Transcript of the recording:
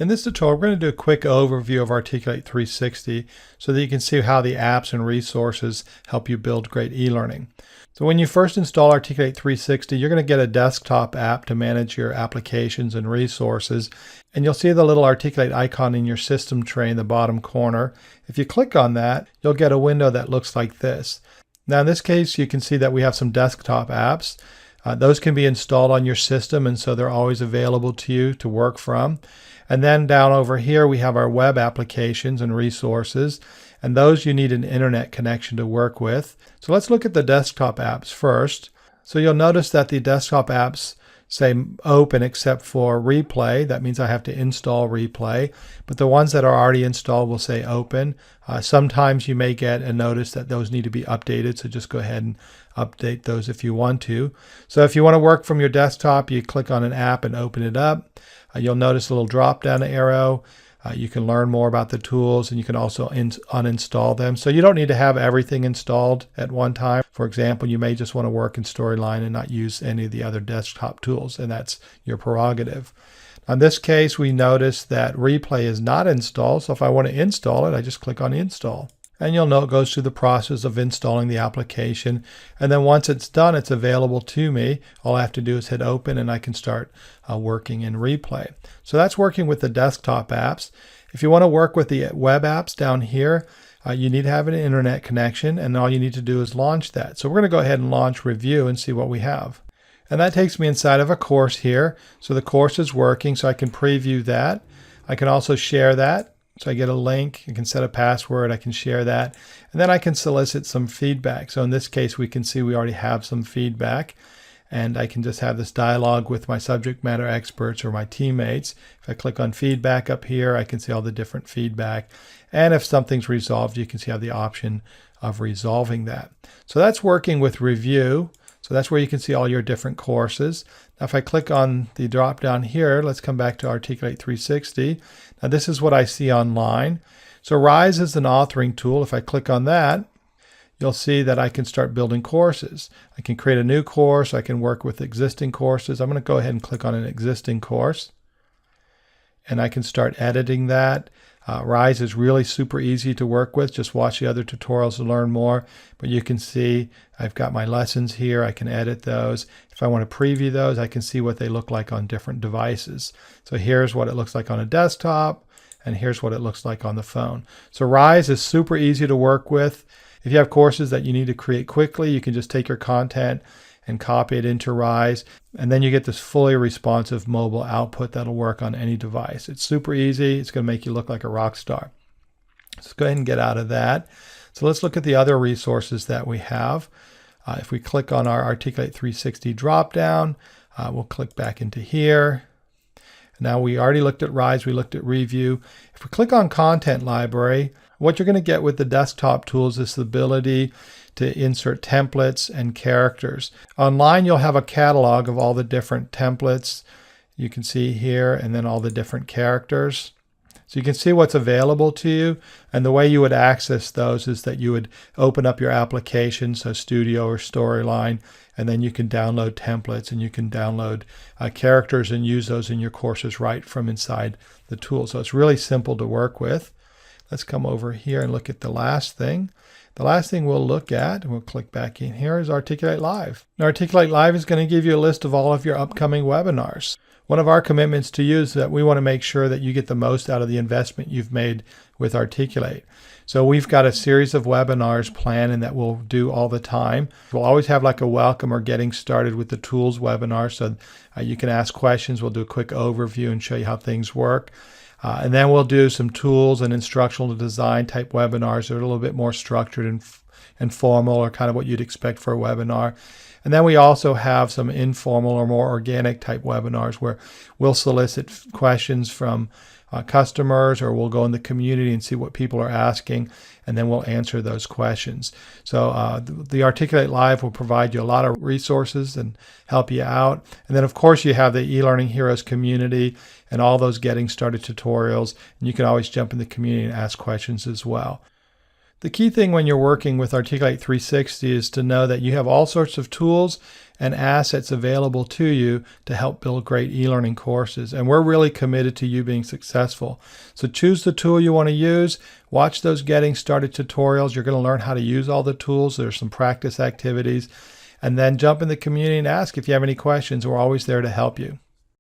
In this tutorial, we're going to do a quick overview of Articulate 360 so that you can see how the apps and resources help you build great e-learning. So when you first install Articulate 360, you're going to get a desktop app to manage your applications and resources, and you'll see the little Articulate icon in your system tray in the bottom corner. If you click on that, you'll get a window that looks like this. Now in this case, you can see that we have some desktop apps. Those can be installed on your system, and so they're always available to you to work from. And then down over here, we have our web applications and resources, and those you need an internet connection to work with. So let's look at the desktop apps first. So you'll notice that the desktop apps say open except for Replay. That means I have to install Replay, but the ones that are already installed will say open. Sometimes you may get a notice that those need to be updated, so just go ahead and update those if you want to. So if you want to work from your desktop, you click on an app and open it up. You'll notice a little drop down arrow. You can learn more about the tools, and you can also uninstall them. So you don't need to have everything installed at one time. For example, you may just want to work in Storyline and not use any of the other desktop tools, and that's your prerogative. In this case, we notice that Replay is not installed, so if I want to install it, I just click on Install. And you'll know it goes through the process of installing the application. And then once it's done, it's available to me. All I have to do is hit open, and I can start working in Replay. So that's working with the desktop apps. If you want to work with the web apps down here, you need to have an internet connection, and all you need to do is launch that. So we're going to go ahead and launch Review and see what we have. And that takes me inside of a course here. So the course is working, so I can preview that. I can also share that. So I get a link, I can set a password, I can share that, and then I can solicit some feedback. So in this case, we can see we already have some feedback, and I can just have this dialogue with my subject matter experts or my teammates. If I click on feedback up here, I can see all the different feedback. And if something's resolved, you can see I have the option of resolving that. So that's working with Review. So that's where you can see all your different courses. Now if I click on the drop down here, let's come back to Articulate 360. Now this is what I see online. So Rise is an authoring tool. If I click on that, you'll see that I can start building courses. I can create a new course. I can work with existing courses. I'm going to go ahead and click on an existing course, and I can start editing that. Rise is really super easy to work with. Just watch the other tutorials to learn more. But you can see I've got my lessons here. I can edit those. If I want to preview those, I can see what they look like on different devices. So here's what it looks like on a desktop, and here's what it looks like on the phone. So Rise is super easy to work with. If you have courses that you need to create quickly, you can just take your content and copy it into Rise, and then you get this fully responsive mobile output that'll work on any device. It's super easy. It's going to make you look like a rock star. Let's go ahead and get out of that. So let's look at the other resources that we have. If we click on our Articulate 360 drop-down, we'll click back into here. Now we already looked at Rise, we looked at Review. If we click on Content Library, what you're going to get with the desktop tools is the ability to insert templates and characters. Online, you'll have a catalog of all the different templates you can see here, and then all the different characters. So you can see what's available to you, and the way you would access those is that you would open up your application, so Studio or Storyline, and then you can download templates, and you can download characters and use those in your courses right from inside the tool. So it's really simple to work with. Let's come over here and look at the last thing. The last thing we'll look at, and we'll click back in here, is Articulate Live. Now, Articulate Live is going to give you a list of all of your upcoming webinars. One of our commitments to you is that we want to make sure that you get the most out of the investment you've made with Articulate. So we've got a series of webinars planned, and that we'll do all the time. We'll always have like a welcome or getting started with the tools webinar, so you can ask questions. We'll do a quick overview and show you how things work. And then we'll do some tools and instructional design type webinars that are a little bit more structured and formal, or kind of what you'd expect for a webinar. And then we also have some informal or more organic type webinars where we'll solicit questions from customers, or we'll go in the community and see what people are asking, and then we'll answer those questions. So the Articulate Live will provide you a lot of resources and help you out. And then of course you have the eLearning Heroes community and all those getting started tutorials, and you can always jump in the community and ask questions as well. The key thing when you're working with Articulate 360 is to know that you have all sorts of tools and assets available to you to help build great e-learning courses. And we're really committed to you being successful. So choose the tool you want to use. Watch those Getting Started tutorials. You're going to learn how to use all the tools. There's some practice activities. And then jump in the community and ask if you have any questions. We're always there to help you.